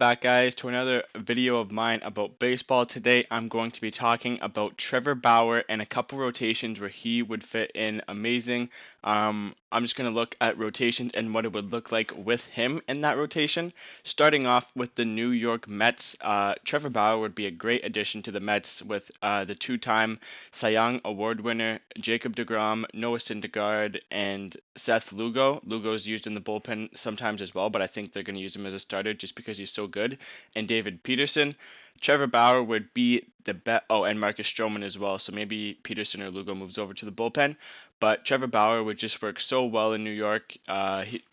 back, guys, to another video of mine about baseball. Today I'm going to be talking about Trevor Bauer and a couple rotations where he would fit in amazing. I'm just going to look at rotations and what it would look like with him in that rotation. Starting off with the New York Mets, Trevor Bauer would be a great addition to the Mets with the two-time Cy Young Award winner Jacob deGrom, Noah Syndergaard, and Seth Lugo. Lugo's used in the bullpen sometimes as well, but I think they're going to use him as a starter just because he's so good. And David Peterson. Trevor Bauer would be the best. Oh, and Marcus Stroman as well. So maybe Peterson or Lugo moves over to the bullpen. But Trevor Bauer would just work so well in New York.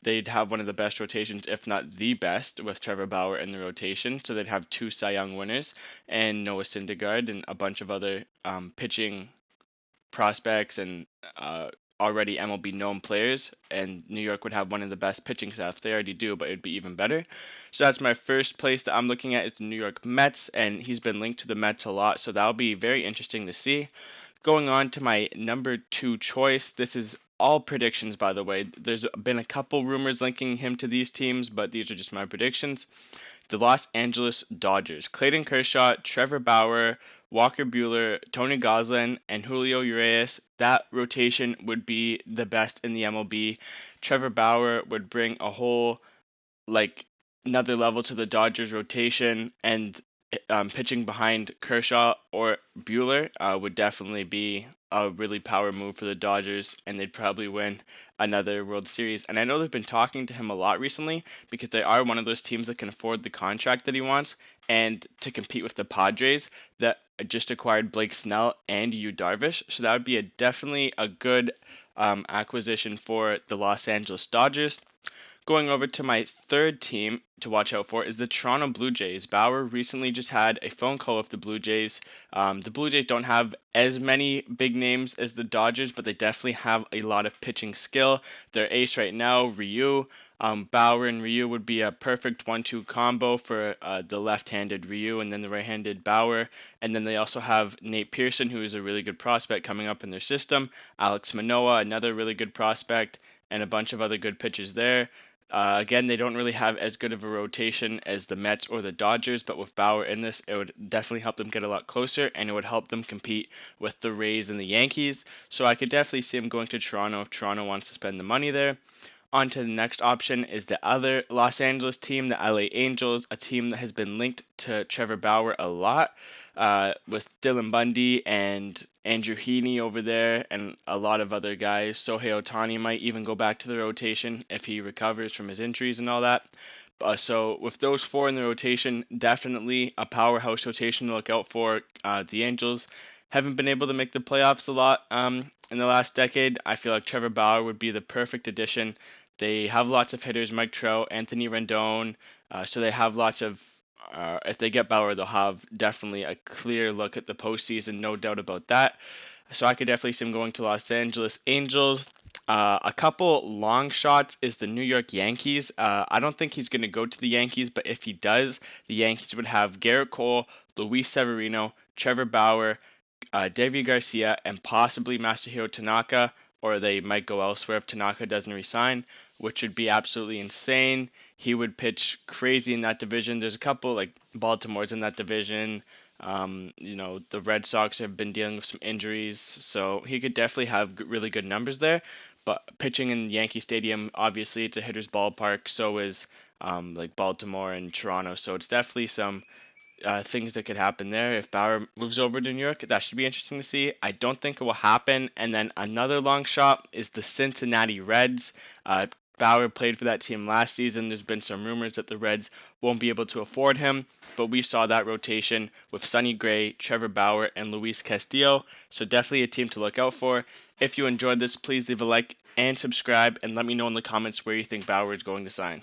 They'd have one of the best rotations, if not the best, with Trevor Bauer in the rotation. So they'd have two Cy Young winners and Noah Syndergaard and a bunch of other pitching prospects and already MLB known players, and New York would have one of the best pitching staffs. They already do, but it'd be even better. So that's my first place that I'm looking at is the New York Mets, and he's been linked to the Mets a lot, so that'll be very interesting to see. Going on to my number two choice, this is all predictions, by the way. There's been a couple rumors linking him to these teams, but these are just my predictions. The Los Angeles Dodgers. Clayton Kershaw, Trevor Bauer, Walker Buehler, Tony Gonsolin, and Julio Urias. That rotation would be the best in the MLB. Trevor Bauer would bring a whole, like, another level to the Dodgers rotation, and pitching behind Kershaw or Bueller would definitely be a really power move for the Dodgers, and they'd probably win another World Series. And I know they've been talking to him a lot recently because they are one of those teams that can afford the contract that he wants, and to compete with the Padres that just acquired Blake Snell and Yu Darvish. So that would be definitely a good acquisition for the Los Angeles Dodgers. Going over to my third team to watch out for is the Toronto Blue Jays. Bauer recently just had a phone call with the Blue Jays. The Blue Jays don't have as many big names as the Dodgers, but they definitely have a lot of pitching skill. Their ace right now, Ryu. Bauer and Ryu would be a perfect 1-2 combo for the left-handed Ryu and then the right-handed Bauer. And then they also have Nate Pearson, who is a really good prospect coming up in their system. Alex Manoah, another really good prospect, and a bunch of other good pitchers there. Again, they don't really have as good of a rotation as the Mets or the Dodgers, but with Bauer in this, it would definitely help them get a lot closer, and it would help them compete with the Rays and the Yankees. So I could definitely see him going to Toronto if Toronto wants to spend the money there. On to the next option is the other Los Angeles team, the LA Angels, a team that has been linked to Trevor Bauer a lot, with Dylan Bundy and Andrew Heaney over there, and a lot of other guys. Shohei Ohtani might even go back to the rotation if he recovers from his injuries and all that. So with those four in the rotation, definitely a powerhouse rotation to look out for. The Angels haven't been able to make the playoffs a lot in the last decade. I feel like Trevor Bauer would be the perfect addition. They have lots of hitters, Mike Trout, Anthony Rendon, so they have lots of. If they get Bauer, they'll have definitely a clear look at the postseason, no doubt about that. So I could definitely see him going to Los Angeles Angels. A couple long shots is the New York Yankees. I don't think he's going to go to the Yankees, but if he does, the Yankees would have Garrett Cole, Luis Severino, Trevor Bauer, Davy Garcia, and possibly Masahiro Tanaka, or they might go elsewhere if Tanaka doesn't resign, which would be absolutely insane. He would pitch crazy in that division. There's a couple, like Baltimore's in that division. The Red Sox have been dealing with some injuries, so he could definitely have really good numbers there. But pitching in Yankee Stadium, obviously, it's a hitter's ballpark. So is like Baltimore and Toronto. So it's definitely some things that could happen there. If Bauer moves over to New York, that should be interesting to see. I don't think it will happen. And then another long shot is the Cincinnati Reds. Bauer played for that team last season. There's been some rumors that the Reds won't be able to afford him, but we saw that rotation with Sonny Gray, Trevor Bauer, and Luis Castillo. So definitely a team to look out for. If you enjoyed this, please leave a like and subscribe, and let me know in the comments where you think Bauer is going to sign.